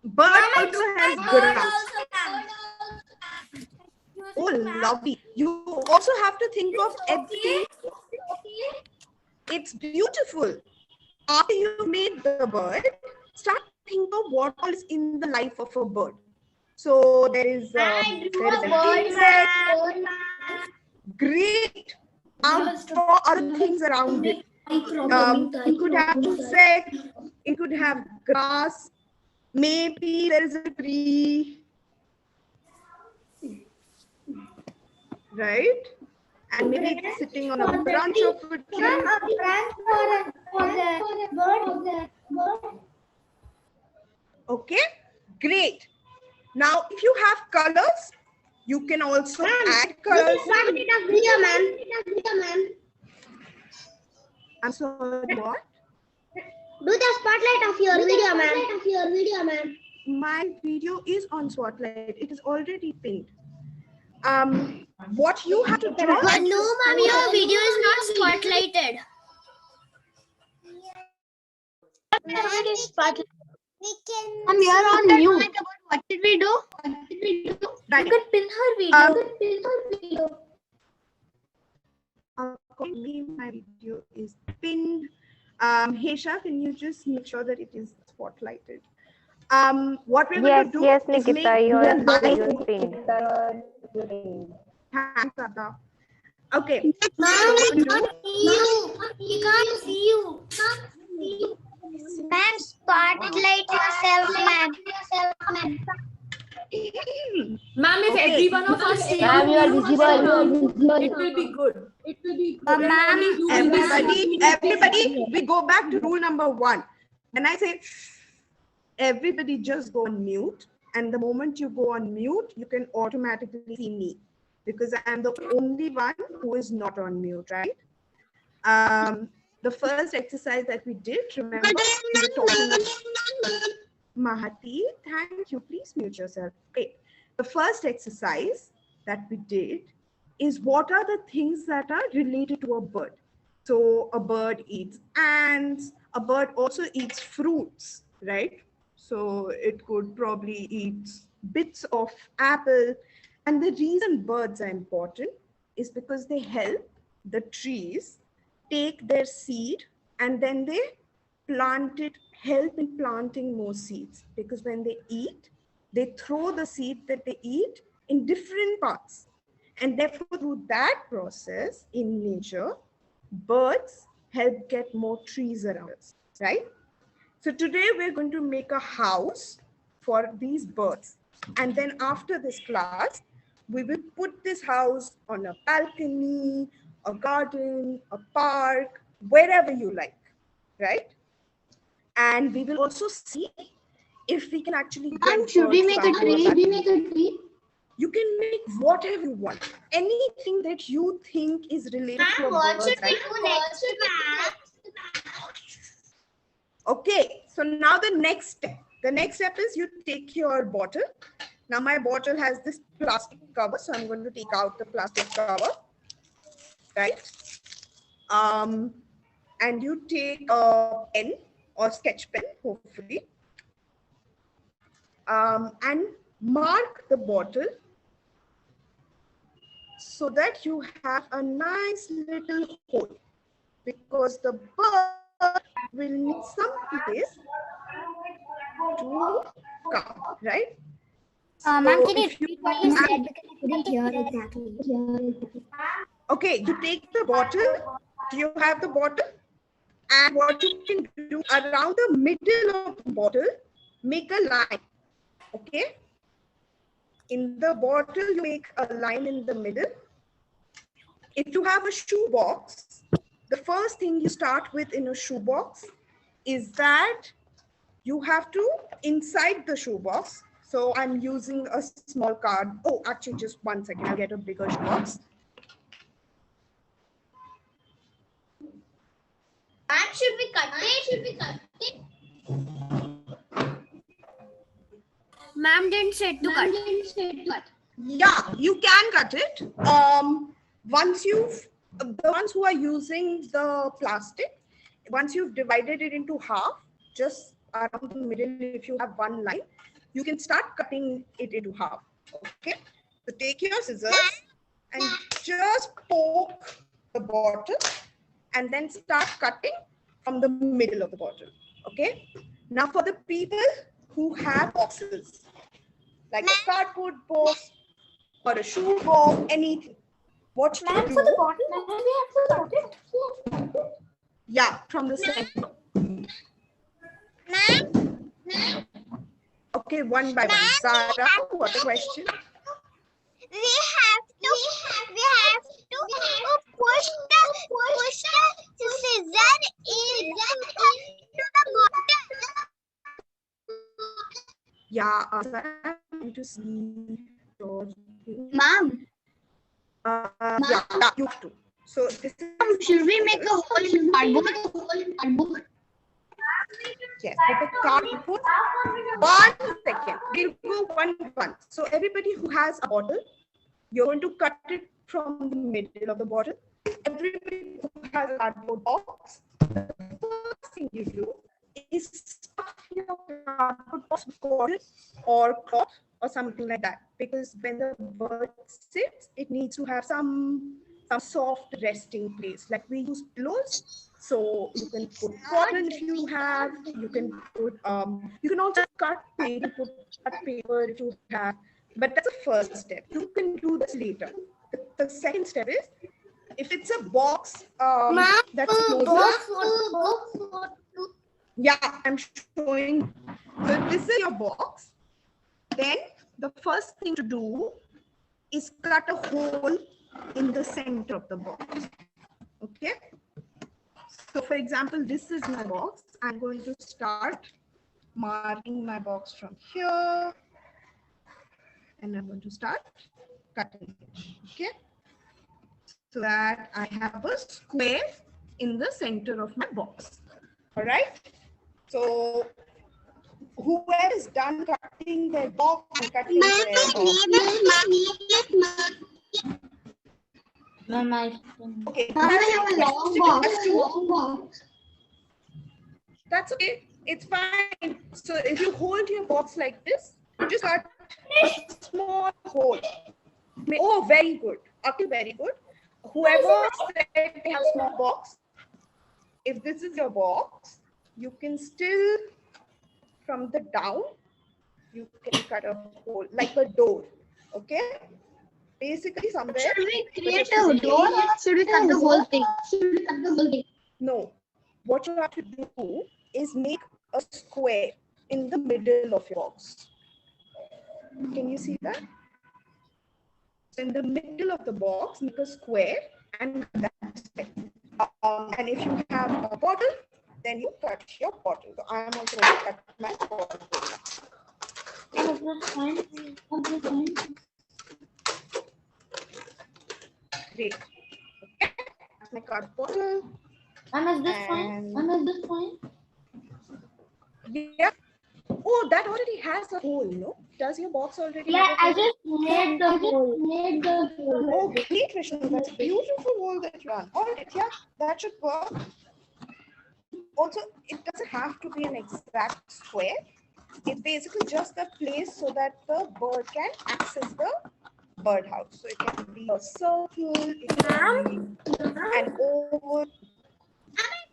Bird also has grass. Oh, lovely. You also have to think of everything. It's beautiful. After you've made the bird, start thinking of what all is in the life of a bird. So there is an insect. Great. Now draw other things around it. It could have insect. It could have grass. Maybe there is a tree. Right? And maybe it's sitting on a branch of a tree. Okay, great. Now, if you have colors, you can also add colors. I'm sorry, what? Do the spotlight of your video, ma'am. My video is on Spotlight. It is already pinned. What you have to draw? No, ma'am, your video is not spotlighted. Ma'am, you are on mute. What did we do? Right. You can pin her video. Accordingly, my video is pinned. Hesha, can you just make sure that it is spotlighted? What we're going to do yes, is Nikita, make your the video is pinned. Thanks, Ada. Okay. Ma'am, we can't see you. Ma'am, spotlight yourself, ma'am. Ma'am, if every one of us say Ma'am, you are visible. it will be good. It will be good. Ma'am, everybody, we go back to rule number 1. When I say everybody just go on mute, and the moment you go on mute, you can automatically see me because I am the only one who is not on mute, right? The first exercise that we did, remember, we were talking about Mahati, thank you. Please mute yourself. Okay. The first exercise that we did is what are the things that are related to a bird. So a bird eats ants, a bird also eats fruits, right? So it could probably eat bits of apple. And the reason birds are important is because they help the trees take their seed and then they plant it, help in planting more seeds. Because when they eat, they throw the seed that they eat in different parts. And therefore, through that process in nature, birds help get more trees around us, right? So today we're going to make a house for these birds. And then after this class, we will put this house on a balcony, a garden, a park, wherever you like, right? And we will also see if we can actually get Should we birds make a back to our tree? balcony. You can make whatever you want. Anything that you think is related to a bird. Right? Okay, so now the next step. The next step is you take your bottle. Now my bottle has this plastic cover, so I'm going to take out the plastic cover, right? And you take a pen or sketch pen, hopefully, and mark the bottle so that you have a nice little hole, because the bird will need some place to come, right? Ma'am, can you repeat what you said because I couldn't hear exactly. Okay, you take the bottle. Do you have the bottle? And what you can do around the middle of the bottle, make a line. Okay? In the bottle, you make a line in the middle. If you have a shoe box, the first thing you start with in a shoe box is that you have to, inside the shoe box, so I'm using a small card. Oh, actually, just 1 second. I'll get a bigger shoe box. And should we cut it? Ma'am didn't say to cut. Yeah, you can cut it. Once you've, the ones who are using the plastic, once you've divided it into half, just around the middle, if you have one line, you can start cutting it into half. Okay, so take your scissors and just poke the bottle and then start cutting from the middle of the bottle. Okay, now for the people who have boxes, like a cardboard box or a shoe box, anything. What you do? For the bottle, we have to cut it. Yeah, from the center. Okay, one by one. Zara, what a question? We have to push the scissor into the bottle. Yeah, Zara, I need to see your. Mom, Yeah, you too. So this is, should we make a hole in cardboard? yes, with the cardboard. 1 second. We'll go one by one. So everybody who has a bottle, you're going to cut it from the middle of the bottle. Everybody who has a cardboard box, the first thing you do is stuff your cardboard box with cotton or cloth or something like that. Because when the bird sits, it needs to have some soft resting place. Like we use pillows, so you can put cotton if you have. You can put you can also cut paper, cut paper if you have. But that's the first step. You can do this later. The second step is, if it's a box that's closer. Yeah, I'm showing. So this is your box. Then the first thing to do is cut a hole in the center of the box. Okay. So for example, this is my box. I'm going to start marking my box from here. And I'm going to start cutting it. Okay. So that I have a square in the center of my box. All right. So whoever is done cutting their box and cutting okay. I have a long box. That's okay. It's fine. So if you hold your box like this, you just cut a small hole. Oh, very good. Okay, very good. Whoever said they have a small box, if this is your box, you can still, from the down, you can cut a hole like a door. Okay. Basically, somewhere. Should we create a door or should we cut the whole thing? No. What you have to do is make a square in the middle of your box. Can you see that? So in the middle of the box, make a square and that's it. And if you have a bottle, then you cut your bottle. So I am also going to cut my bottle. Great. Okay. That's my card bottle. Is this fine? Yeah. Oh, that already has a hole, no? Does your box already Yeah, I have a hole? just made the hole. Oh, great, Krishna. That's a beautiful hole that you run. All right, yeah, that should work. Also, it doesn't have to be an exact square. It's basically just a place so that the bird can access the birdhouse. So it can be a circle, it can be an oval.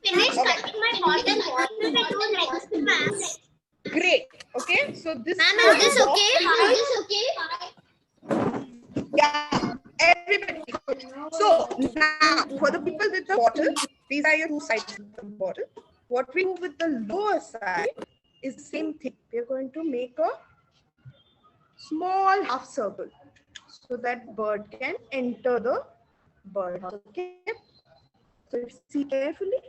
Finish cutting my bottle. What should I do next? Great. Okay, so this Ma'am, is this okay? Yeah, everybody. So now for the people with the bottle, these are your two sides of the bottle. What we do with the lower side is the same thing. We're going to make a small half circle so that bird can enter the birdhouse. Okay. So if you see carefully,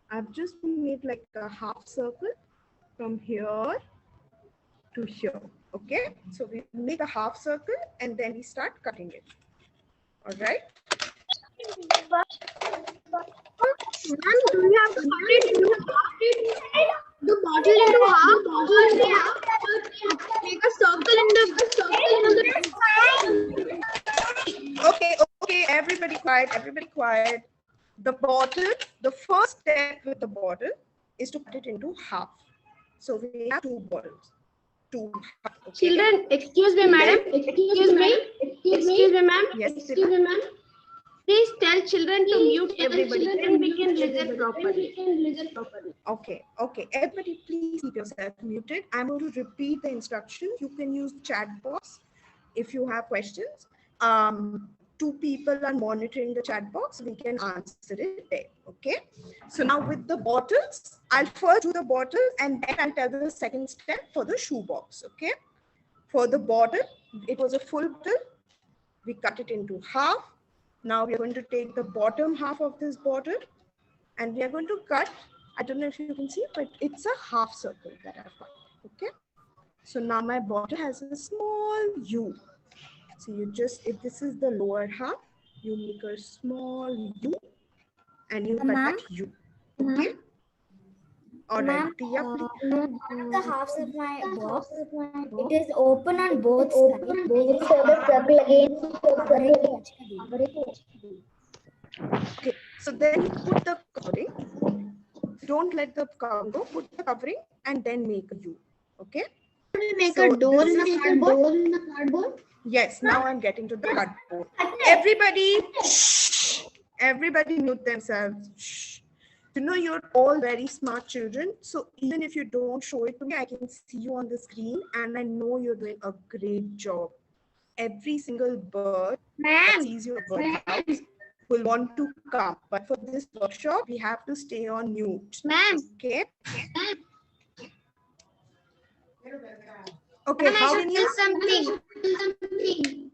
I've just made like a half circle from here to here. Okay. So we make a half circle and then we start cutting it. All right. Ma'am, do we have to cut it into the bottle into half? Make a circle in the Okay, okay, everybody quiet, everybody quiet. The bottle, the first step with the bottle is to cut it into half. So we have 2 bottles. 2. Okay. Children, excuse me, madam. Excuse me, ma'am. Yes, Excuse me, ma'am. Please tell children to mute everybody. Then we can listen properly. Okay, okay. Everybody, please keep yourself muted. I'm going to repeat the instructions. You can use chat box if you have questions. 2 people are monitoring the chat box. We can answer it there. Okay. So now with the bottles, I'll first do the bottles and then I'll tell the second step for the shoe box. Okay. For the bottle, it was a full bottle. We cut it into half. Now we are going to take the bottom half of this bottle and we are going to cut. I don't know if you can see, but it's a half circle that I've cut. Okay. So now my bottle has a small U. So you just, if this is the lower half, you make a small U and you cut that U. Okay. All right. Tia, please. One of the halves of my box, it is open on both sides. Okay. So then you put the covering. Don't let the cover go. Put the covering and then make a U. Okay. We make So a door this in is- a cardboard. Yes, now I'm getting to the cardboard. Everybody, everybody mute themselves. Shh. You know, you're all very smart children. So even if you don't show it to me, I can see you on the screen and I know you're doing a great job. Every single bird that sees your birdhouse will want to come. But for this workshop, we have to stay on mute. Ma'am. Okay. Okay, how many? Something.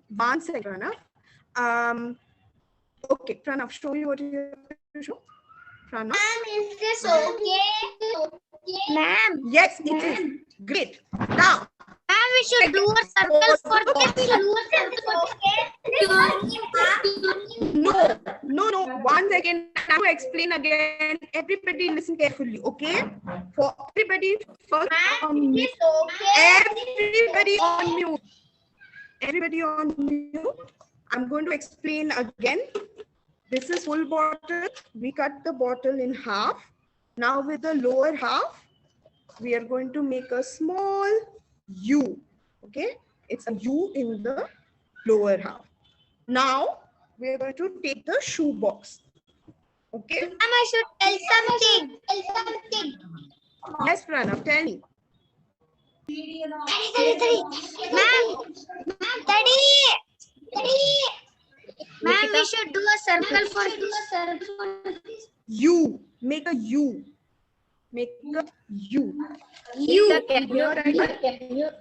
1 second, Pranav. Okay, Pranav, show me what you have to show. Pranav. Is this okay? Ma'am. Yes, it is. Great. Now, Ma'am, we should do a circle for no. 1 second. I have to explain again. Everybody listen carefully, okay? For everybody, first on mute. Everybody on mute. Everybody on mute. I'm going to explain again. This is full bottle. We cut the bottle in half. Now with the lower half, we are going to make a small U. Okay, it's a U in the lower half. Now we are going to take the shoe box. Okay. Ma'am, I should tell something. Yes, Pranav, tell me. Daddy. Ma'am, we should do a circle for U. Make a U. Make a U. you. Here I did.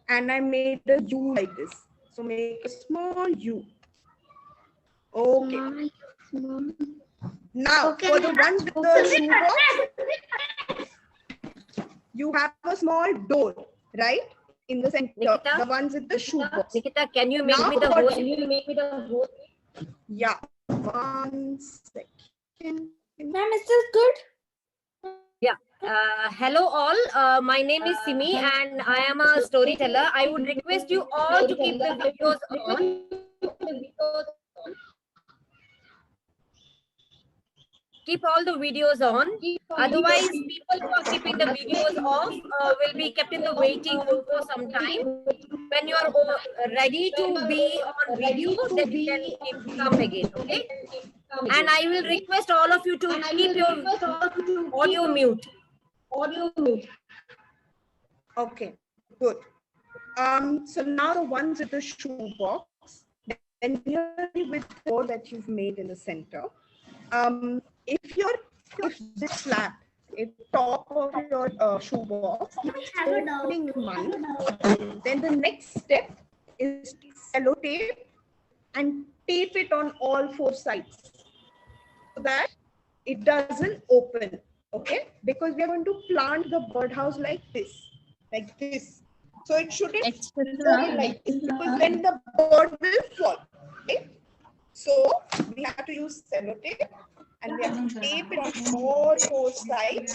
And I made a U like this. So make a small U. Okay. Now for the ones with the shoe box, you have a small door, right? In the center, Nikita? the ones with the shoe box. Nikita, can you make Now me the for- host? Yeah. 1 second. Ma'am, is this good? Hello all, my name is Simi and I am a storyteller. I would request you all to keep the videos on. Keep all the videos on. Otherwise, people who are keeping the videos off will be kept in the waiting room for some time. When you are ready to be on video, then you can come again, okay? And I will request all of you to keep your audio mute. Okay, good. So now the ones with the shoe box, then nearly with the door that you've made in the center. If this flap, if top of your shoe box is opening in mind, then the next step is to sellotape and tape it on all 4 sides so that it doesn't open. Okay, because we are going to plant the birdhouse like this. So it shouldn't open like this because then the bird will fall. Okay, so we have to use sellotape and we have to tape it on all 4 sides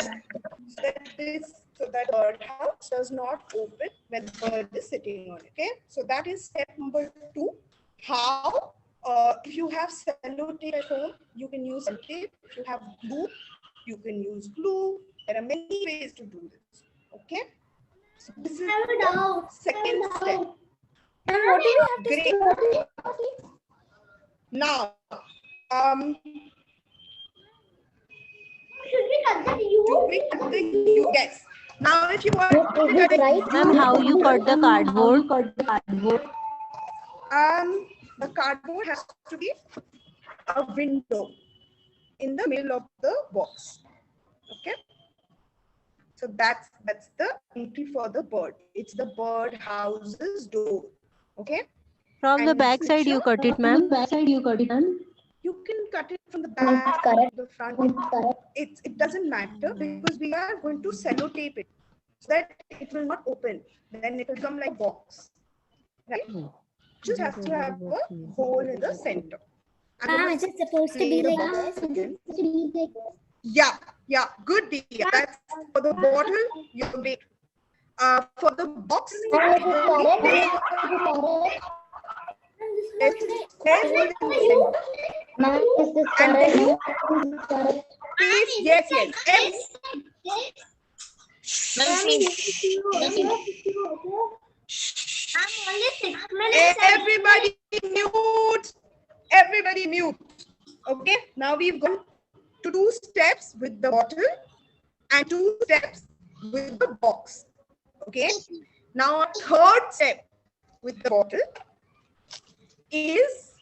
so that birdhouse does not open when the bird is sitting on it. Okay, so that is step number 2. How? If you have sellotape at home, you can use sellotape. If you have glue, you can use glue. There are many ways to do this. Okay. So this is the second step. And what do you have to Great. Now, Should we cut the U? do we cut the U? Yes. Now, if you want to Is cut it a right? U, Ma'am, how you cut the cardboard? the cardboard has to be a window in the middle of the box. Okay. So that's the entry for the bird. It's the bird house's door. Okay. From the And back side you cut it, ma'am. You can cut it from the back, correct. the front. It doesn't matter because we are going to sellotape it so that it will not open. Then it will come like box. Right? Just have to have a hole in the center. Ma'am, is it supposed to be like this? Yeah, good deal. That's for the bottle. You wait. For the box, it's Ma'am, is this and then you correct? yes. I'm only 6 minutes. Everybody mute. Okay, now we've gone to 2 steps with the bottle and 2 steps with the box. Okay, now a third step with the bottle is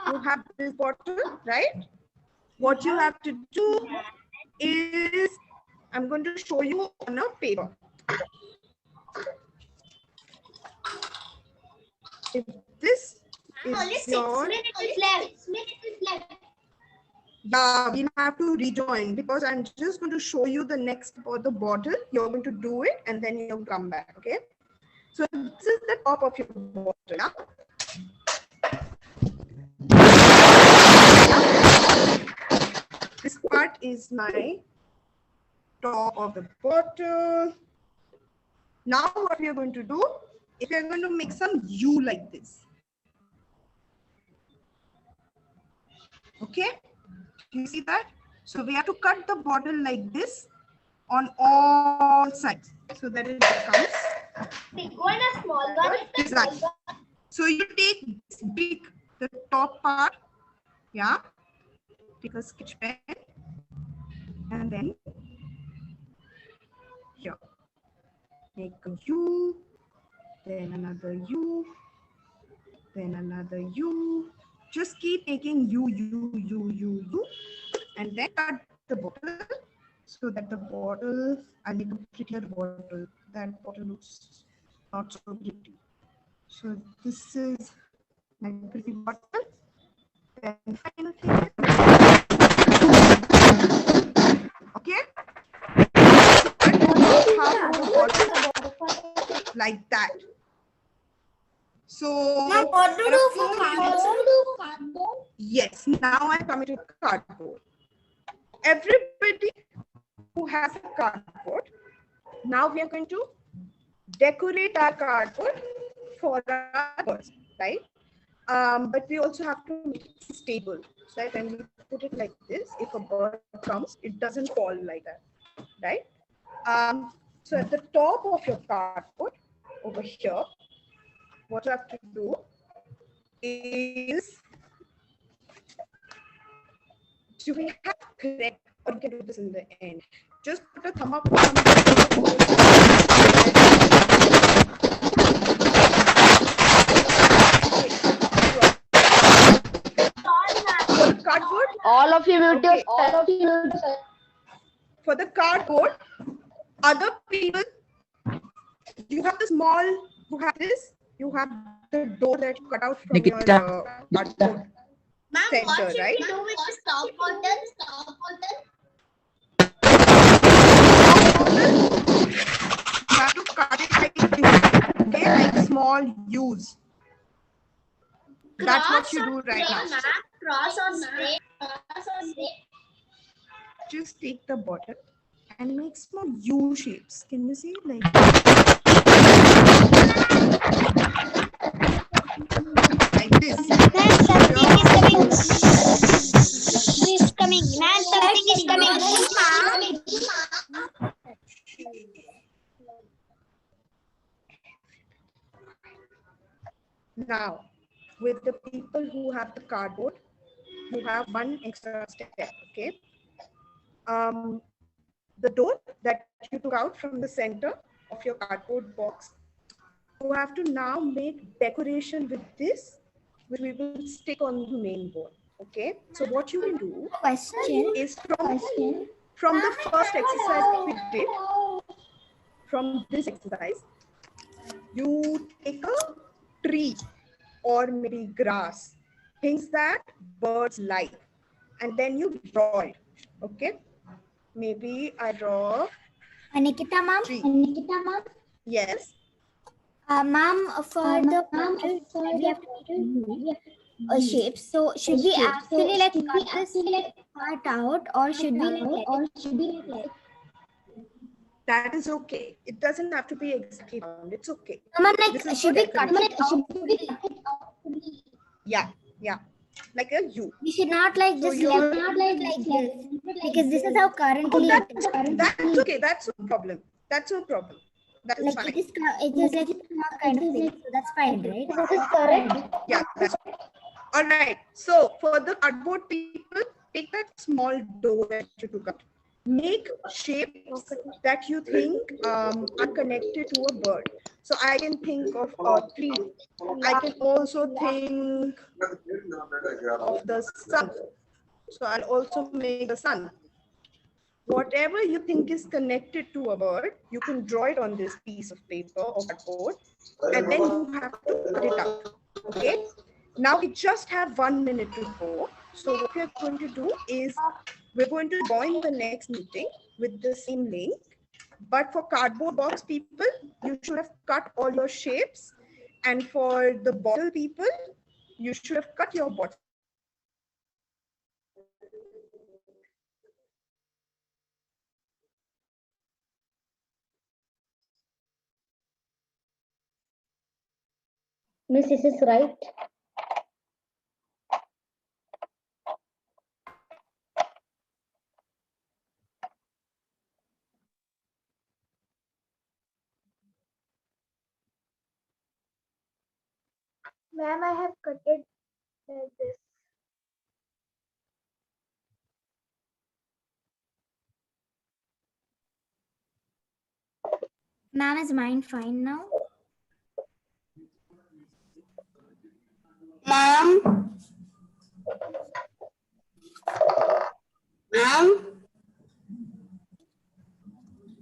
you have this bottle, right? What you have to do is I'm going to show you on a paper. If this Only is 6 your, minutes left. yeah, we have to rejoin because I'm just going to show you the next for the bottle. You're going to do it and then you'll come back. Okay. So this is the top of your bottle. Yeah? This part is my top of the bottle. Now what we are going to do, if you're going to make some U like this. Okay, you see that? So we have to cut the bottle like this on all sides so that it becomes Big one or small one? design. So you take this big, the top part, yeah, take a sketch pen and then here, make a U, then another U, then another U. Just keep making U, and then cut the bottle so that the bottle, I'll make a prettier bottle. That bottle looks not so pretty. So this is my pretty bottle. Then finally, okay. Like that. So What to do for cardboard? yes, now I'm coming to cardboard. Everybody who has a cardboard, now we are going to decorate our cardboard for our birds, right? But we also have to make it stable so that when we put it like this, if a bird comes, it doesn't fall like that, right? So at the top of your cardboard over here, what you have to do is, do we have correct, or you can do this in the end. Just put a thumb up. Cardboard. All of you mute Okay. yourself. For the cardboard, other people, you have the small, you have this, you have the door that you cut out from your cardboard center, right? Do with the stop button? You have to cut it like this, okay, like small U's. That's what you do right now. Cross or straight? Just take the bottle and make small U shapes. Can you see? Like this. Something is coming. Something is coming. Now, with the people who have the cardboard, you have one extra step, okay? The door that you took out from the center of your cardboard box, you have to now make decoration with this, which we will stick on the main board, okay? So what you will do is from the first exercise that we did, from this exercise, you take a tree or maybe grass, things that birds like, and then you draw it, okay? Maybe I draw Nikita ma'am. tree. Yes. Ma'am, for the bottle, we have to make shapes. So should we actually like cut this part out, or should we like let it? That is okay. It doesn't have to be exactly round. It's okay. Ma'am, This like is should we cut decoration. it out? Yeah, yeah. Like a U. We should not like So just you left it like this, because this is how currently it is. That's okay. That's no problem. That's no problem. That is Like fine. it is like a small kind of thing. So that's fine, right? This is correct. Yeah, that's all right. So for the cardboard people, take that small dough that you took out. Make shapes that you think are connected to a bird. So I can think of a tree. I can also think of the sun. So I'll also make the sun. Whatever you think is connected to a bird, you can draw it on this piece of paper or cardboard, and then you have to cut it out. Okay. Now we just have 1 minute to go. So what we're going to do is we're going to join the next meeting with the same link. But for cardboard box people, you should have cut all your shapes. And for the bottle people, you should have cut your bottle. Miss, this is right. Ma'am, I have cut it like this. Ma'am, is mine fine now? Ma'am? Ma'am?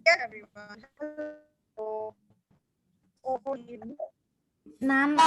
Yeah, everyone. Hello. Oh, Ma'am,